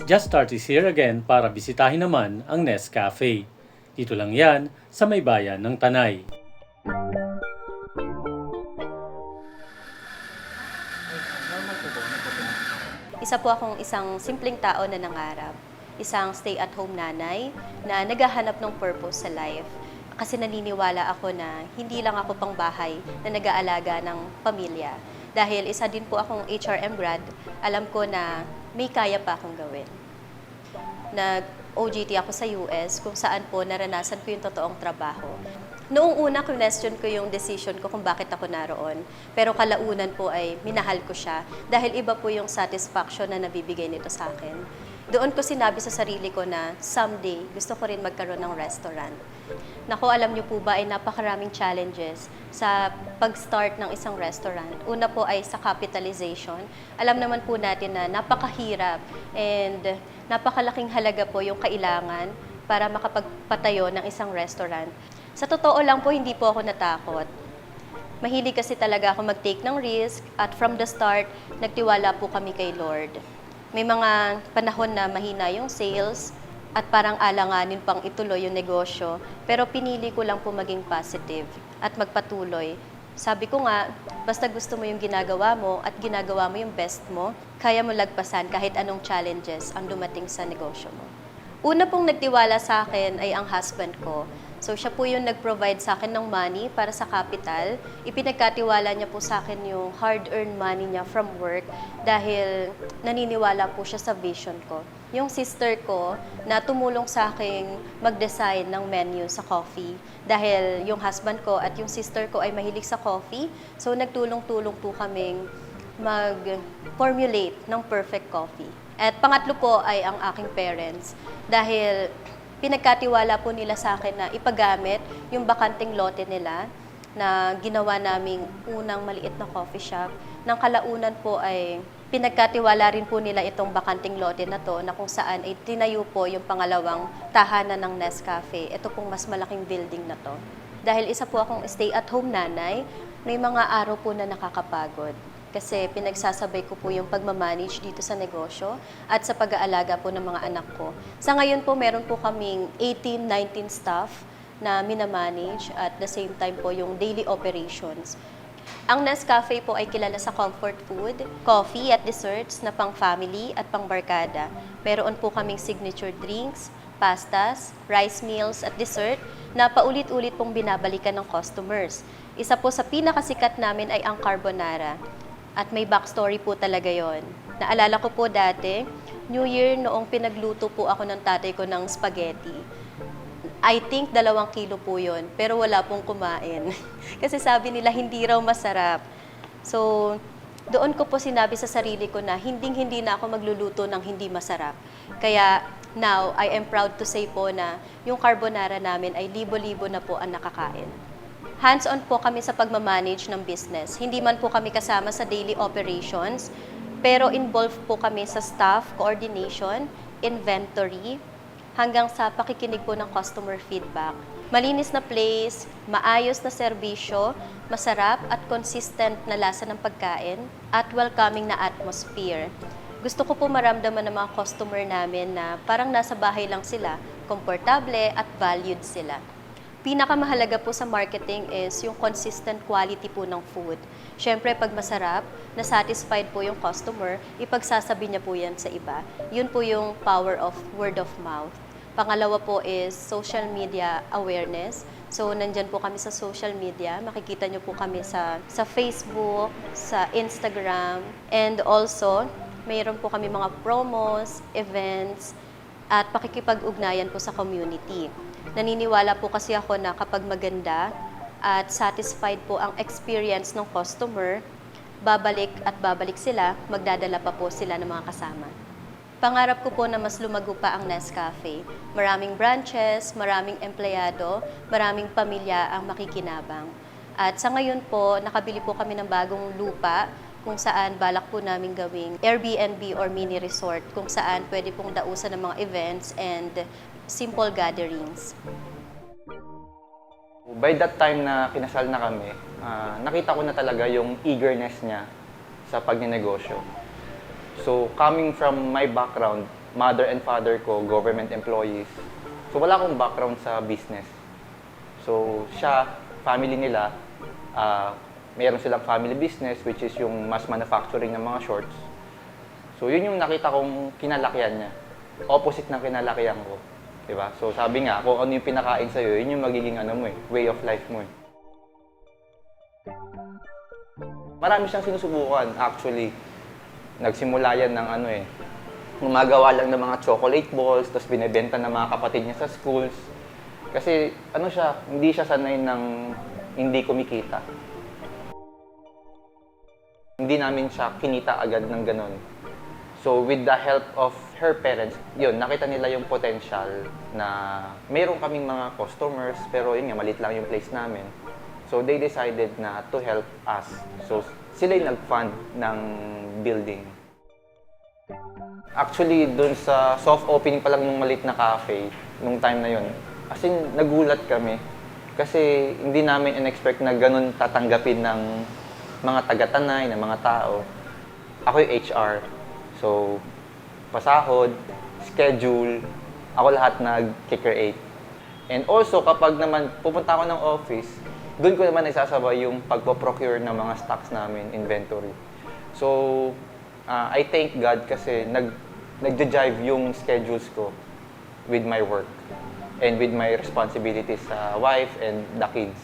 Just Start is here again para bisitahin naman ang Nest Cafe. Dito lang yan sa may bayan ng Tanay. Isa po akong isang simpleng tao na nangarap. Isang stay-at-home nanay na naghahanap ng purpose sa life. Kasi naniniwala ako na hindi lang ako pang bahay na nag-aalaga ng pamilya. Dahil isa din po akong HRM grad, alam ko na may kaya pa akong gawin. Nag-OJT ako sa US kung saan po naranasan ko yung totoong trabaho. Noong una, question ko yung decision ko kung bakit ako naroon. Pero kalaunan po ay minahal ko siya dahil iba po yung satisfaction na nabibigay nito sa akin. Doon ko sinabi sa sarili ko na someday gusto ko rin magkaroon ng restaurant. Naku, alam niyo po ba ay napakaraming challenges sa pag-start ng isang restaurant. Una po ay sa capitalization. Alam naman po natin na napakahirap and napakalaking halaga po yung kailangan para makapagpatayo ng isang restaurant. Sa totoo lang po, hindi po ako natakot. Mahilig kasi talaga ako mag-take ng risk at from the start, nagtiwala po kami kay Lord. May mga panahon na mahina yung sales at parang alanganin pang ituloy yung negosyo, pero pinili ko lang po maging positive at magpatuloy. Sabi ko nga, basta gusto mo yung ginagawa mo at ginagawa mo yung best mo, kaya mo lagpasan kahit anong challenges ang dumating sa negosyo mo. Una pong nagtiwala sa akin ay ang husband ko. So siya po yung nag-provide sa akin ng money para sa capital. Ipinagkatiwala niya po sa akin yung hard-earned money niya from work dahil naniniwala po siya sa vision ko. Yung sister ko na tumulong sa akin mag-design ng menu sa coffee dahil yung husband ko at yung sister ko ay mahilig sa coffee. So nagtulong-tulong po kaming mag-formulate ng perfect coffee. At pangatlo po ay ang aking parents dahil pinagkatiwala po nila sa akin na ipagamit yung bakanting lote nila na ginawa naming unang maliit na coffee shop. Nang kalaunan po ay pinagkatiwala rin po nila itong bakanting lote na to na kung saan ay tinayo po yung pangalawang tahanan ng Nest Cafe. Ito pong mas malaking building na to. Dahil isa po akong stay-at-home nanay, may mga araw po na nakakapagod. Kasi pinagsasabay ko po yung pagmamanage dito sa negosyo at sa pag-aalaga po ng mga anak ko. Sa ngayon po, meron po kaming 18-19 staff na minamanage at the same time po yung daily operations. Ang Nest Cafe po ay kilala sa comfort food, coffee at desserts na pang-family at pang-barkada. Meron po kaming signature drinks, pastas, rice meals at dessert na paulit-ulit pong binabalikan ng customers. Isa po sa pinakasikat namin ay ang carbonara. At may backstory po talaga yon. Naalala ko po dati, New Year noong pinagluto po ako ng tatay ko ng spaghetti. I think 2 kilo po yon, pero wala pong kumain. Kasi sabi nila hindi raw masarap. So, doon ko po sinabi sa sarili ko na hindi na ako magluluto ng hindi masarap. Kaya now, I am proud to say po na yung carbonara namin ay libo-libo na po ang nakakain. Hands-on po kami sa pagmamanage ng business. Hindi man po kami kasama sa daily operations, pero involved po kami sa staff, coordination, inventory, hanggang sa pakikinig po ng customer feedback. Malinis na place, maayos na serbisyo, masarap at consistent na lasa ng pagkain, at welcoming na atmosphere. Gusto ko po maramdaman ng mga customer namin na parang nasa bahay lang sila, komportable at valued sila. Pinakamahalaga po sa marketing is yung consistent quality po ng food. Siyempre, pag masarap, na-satisfied po yung customer, ipagsasabi niya po yan sa iba. Yun po yung power of word of mouth. Pangalawa po is social media awareness. So, nandyan po kami sa social media. Makikita niyo po kami sa Facebook, sa Instagram, and also, mayroon po kami mga promos, events, at pakikipag-ugnayan po sa community. Naniniwala po kasi ako na kapag maganda at satisfied po ang experience ng customer, babalik at babalik sila, magdadala pa po sila ng mga kasama. Pangarap ko po na mas lumago pa ang Nest Cafe. Maraming branches, maraming empleyado, maraming pamilya ang makikinabang. At sa ngayon po, nakabili po kami ng bagong lupa kung saan balak po namin gawing Airbnb or mini resort kung saan pwede pong dausan ng mga events and simple gatherings. By that time na kinasal na kami, nakita ko na talaga yung eagerness niya sa pagnenegosyo. So, coming from my background, mother and father ko, government employees. So, wala akong background sa business. So, siya, family nila, meron silang family business, which is yung mass manufacturing ng mga shorts. So, yun yung nakita kong kinalakihan niya. Opposite ng kinalakihan ko. Diba? So, sabi nga, kung ano yung pinakain sa'yo, yun yung magiging way of life mo eh. Marami siyang sinusubukan, actually. Nagsimula yan ng gumagawa lang ng mga chocolate balls, tapos binebenta ng mga kapatid niya sa schools. Kasi hindi siya sanay ng hindi kumikita. Hindi namin siya kinita agad ng ganun. So with the help of her parents, yun, nakita nila yung potential na mayroon kaming mga customers, pero yun nga, maliit lang yung place namin. So they decided na to help us. So sila yung nag-fund ng building. Actually, dun sa soft opening pa lang ng maliit na cafe, nung time na yun, as in, nagulat kami. Kasi hindi namin in-expect na ganun tatanggapin ng mga taga-Tanay, ng mga tao. Ako yung HR. So, pasahod, schedule, ako lahat nag-create. And also, kapag naman pupunta ako ng office, doon ko naman isasabay yung pagpo-procure ng mga stocks namin, inventory. So, I thank God kasi nag-jive yung schedules ko with my work and with my responsibilities sa wife and the kids.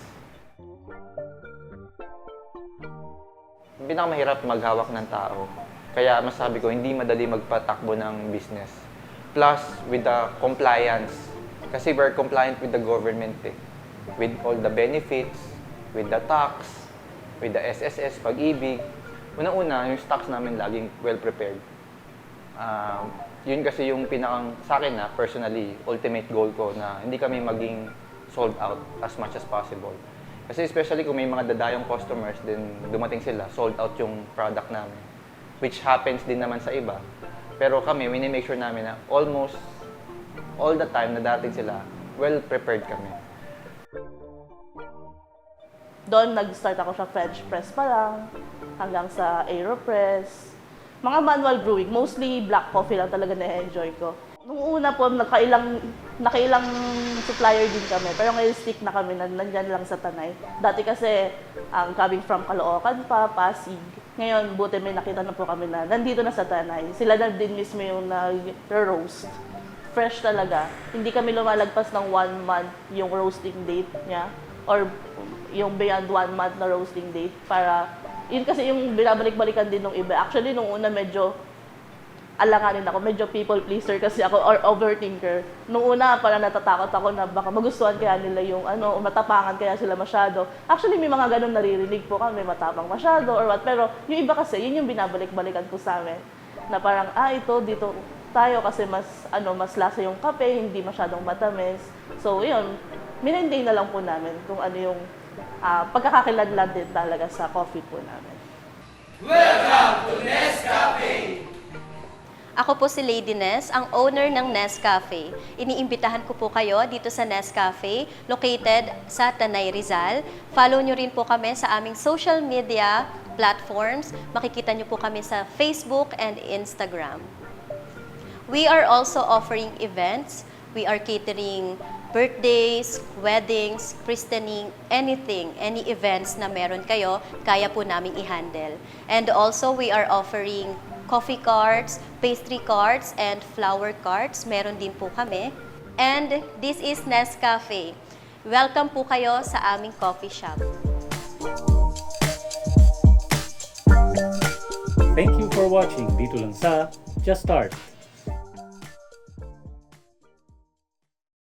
Pinakamahirap maghawak ng tao. Kaya masabi ko, hindi madali magpatakbo ng business. Plus, with the compliance. Kasi we're compliant with the government eh. With all the benefits, with the tax, with the SSS, pag-ibig. Unang-una, yung stocks namin laging well-prepared. Yun kasi yung sa akin personally, ultimate goal ko na hindi kami maging sold out as much as possible. Kasi especially kung may mga dadayong customers, then dumating sila, sold out yung product namin. Which happens din naman sa iba. Pero kami, make sure namin na almost all the time na dating sila, well-prepared kami. Doon, nag-start ako sa French press pa lang, hanggang sa AeroPress. Mga manual brewing, mostly black coffee lang talaga na-enjoy ko. Nung una po, nakailang supplier din kami, pero ngayon stick na kami, nandyan lang sa Tanay. Dati kasi, coming from Caloocan pa, Pasig. Ngayon, buti may nakita na po kami na nandito na sa Tanay. Sila na din mismo yung nag-roast. Fresh talaga. Hindi kami lumalagpas ng 1 month yung roasting date niya, or yung beyond 1 month na roasting date para yun kasi yung binabalik-balikan din ng iba. Actually, nung una medyo alanganin ako, medyo people pleaser kasi ako or overthinker. Nung una, parang natatakot ako na baka magustuhan kaya nila yung matapangan kaya sila masyado. Actually, may mga ganun naririnig po kami, matapang masyado or what. Pero yung iba kasi, yun yung binabalik-balikan ko sa amin. Na parang, dito tayo kasi mas lasa yung kape, hindi masyadong matamis. So, yun, minenday na lang po namin kung ano yung pagkakakilanlan din talaga sa coffee po namin. Welcome to Nescafe! Ako po si Lady Ness, ang owner ng Nescafe. Iniimbitahan ko po kayo dito sa Nescafe, located sa Tanay, Rizal. Follow nyo rin po kami sa aming social media platforms. Makikita nyo po kami sa Facebook and Instagram. We are also offering events. We are catering birthdays, weddings, christening, anything, any events na meron kayo, kaya po naming i-handle. And also, we are offering coffee carts, pastry carts, and flower carts. Meron din po kami. And this is Nescafe. Welcome po kayo sa aming coffee shop. Thank you for watching dito lang sa Just Start.